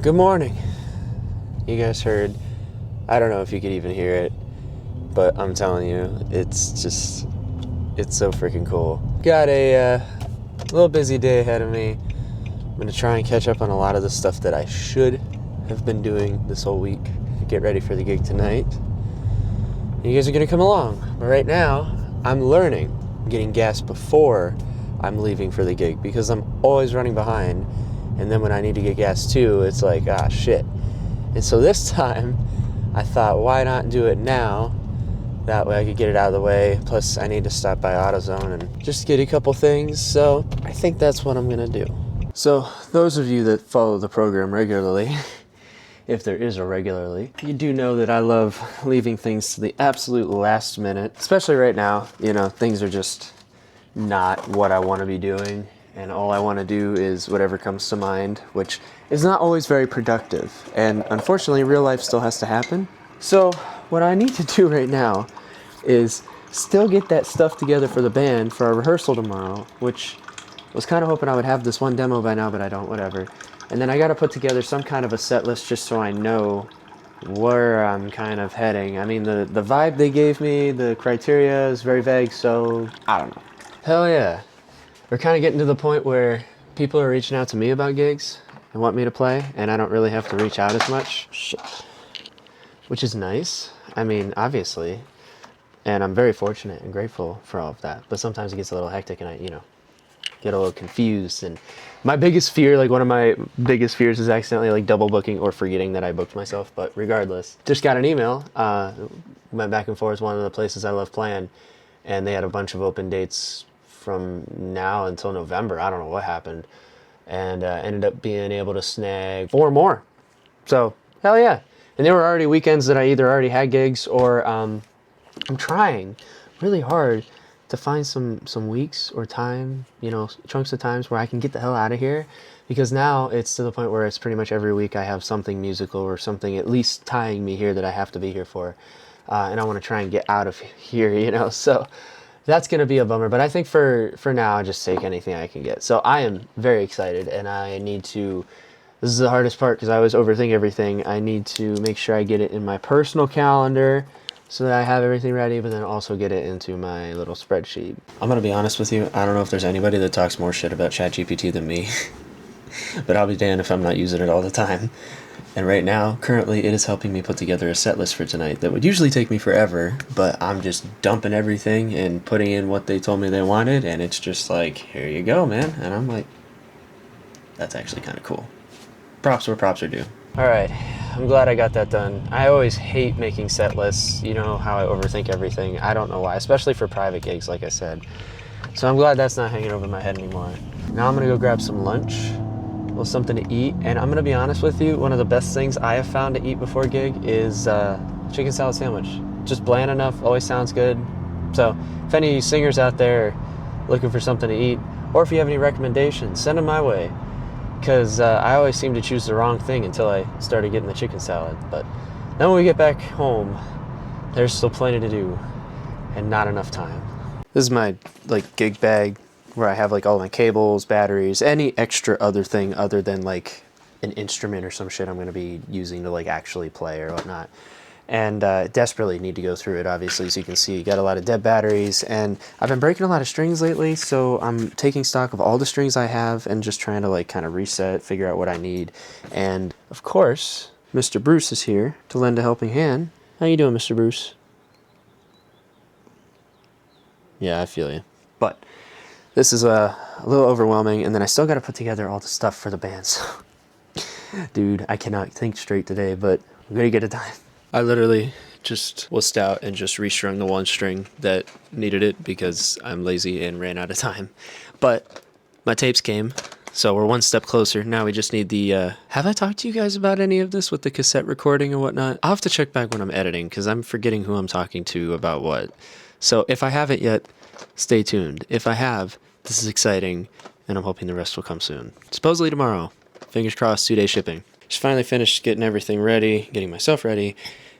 Good morning. You guys heard, I don't know if you could even hear it, but I'm telling you, it's so freaking cool. Got a little busy day ahead of me. I'm going to try and catch up on a lot of the stuff that I should have been doing this whole week. Get ready for the gig tonight. You guys are going to come along. But right now, I'm learning, getting gas before I'm leaving for the gig, because I'm always running behind. And then when I need to get gas too, it's like, shit. And so this time, I thought, why not do it now? That way I could get it out of the way. Plus, I need to stop by AutoZone and just get a couple things. So I think that's what I'm going to do. So those of you that follow the program regularly, if there is a regularly, you do know that I love leaving things to the absolute last minute. Especially right now, things are just not what I want to be doing. And all I want to do is whatever comes to mind, which is not always very productive. And unfortunately, real life still has to happen. So what I need to do right now is still get that stuff together for the band for our rehearsal tomorrow, which I was kind of hoping I would have this one demo by now, but I don't, whatever. And then I got to put together some kind of a set list just so I know where I'm kind of heading. I mean, the vibe they gave me, the criteria is very vague, so I don't know. Hell yeah. We're kind of getting to the point where people are reaching out to me about gigs and want me to play, and I don't really have to reach out as much. Shit. Which is nice. I mean, obviously. And I'm very fortunate and grateful for all of that. But sometimes it gets a little hectic and I, get a little confused. And my biggest fear, one of my biggest fears is accidentally double booking or forgetting that I booked myself. But regardless, just got an email. Went back and forth, one of the places I love playing. And they had a bunch of open dates from now until November. I don't know what happened. And ended up being able to snag 4 more. So, hell yeah. And they were already weekends that I either already had gigs or I'm trying really hard to find some weeks or time, chunks of times where I can get the hell out of here. Because now it's to the point where it's pretty much every week I have something musical or something at least tying me here that I have to be here for. And I want to try and get out of here, So that's going to be a bummer. But I think for now, I'll just take anything I can get. So I am very excited, and I need to... This is the hardest part because I always overthink everything. I need to make sure I get it in my personal calendar so that I have everything ready, but then also get it into my little spreadsheet. I'm going to be honest with you. I don't know if there's anybody that talks more shit about ChatGPT than me. But I'll be damned if I'm not using it all the time. And right now, currently, it is helping me put together a set list for tonight that would usually take me forever, but I'm just dumping everything and putting in what they told me they wanted, and it's just like, here you go, man. And I'm like, that's actually kind of cool. Props where props are due. Alright, I'm glad I got that done. I always hate making set lists. You know how I overthink everything. I don't know why, especially for private gigs, like I said. So I'm glad that's not hanging over my head anymore. Now I'm going to go grab some lunch, a little something to eat, and I'm going to be honest with you, one of the best things I have found to eat before a gig is chicken salad sandwich. Just bland enough, always sounds good. So if any of you singers out there are looking for something to eat, or if you have any recommendations, send them my way. Because I always seem to choose the wrong thing until I started getting the chicken salad. But then when we get back home, there's still plenty to do and not enough time. This is my gig bag where I have all my cables, batteries, any extra other thing other than an instrument or some shit I'm going to be using to actually play or whatnot. And desperately need to go through it, obviously. As you can see, got a lot of dead batteries, and I've been breaking a lot of strings lately, so I'm taking stock of all the strings I have and just trying to kind of reset, figure out what I need. And of course, Mr. Bruce is here to lend a helping hand. How you doing, Mr. Bruce? Yeah, I feel you. But this is a little overwhelming, and then I still got to put together all the stuff for the band. So, dude, I cannot think straight today, but I'm gonna get it done. I literally just wussed out and just restrung the one string that needed it because I'm lazy and ran out of time. But my tapes came, so we're one step closer. Now we just need the... Have I talked to you guys about any of this with the cassette recording and whatnot? I'll have to check back when I'm editing because I'm forgetting who I'm talking to about what. So if I haven't yet, stay tuned. If I have, this is exciting, and I'm hoping the rest will come soon. Supposedly tomorrow. Fingers crossed, 2-day shipping. Just finally finished getting everything ready, getting myself ready,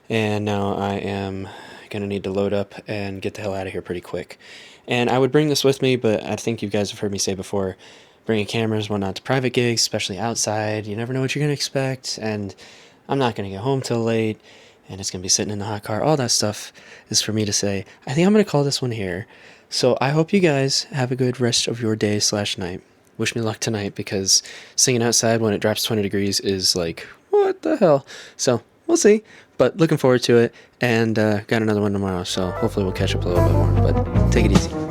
and now I am going to need to load up and get the hell out of here pretty quick. And I would bring this with me, but I think you guys have heard me say before, bringing cameras, whatnot, to private gigs, especially outside. You never know what you're going to expect, and I'm not going to get home till late, and it's going to be sitting in the hot car. All that stuff is for me to say. I think I'm going to call this one here. So I hope you guys have a good rest of your day/night. Wish me luck tonight, because singing outside when it drops 20 degrees is like, what the hell? So we'll see, but looking forward to it, and got another one tomorrow, so hopefully we'll catch up a little bit more, but take it easy.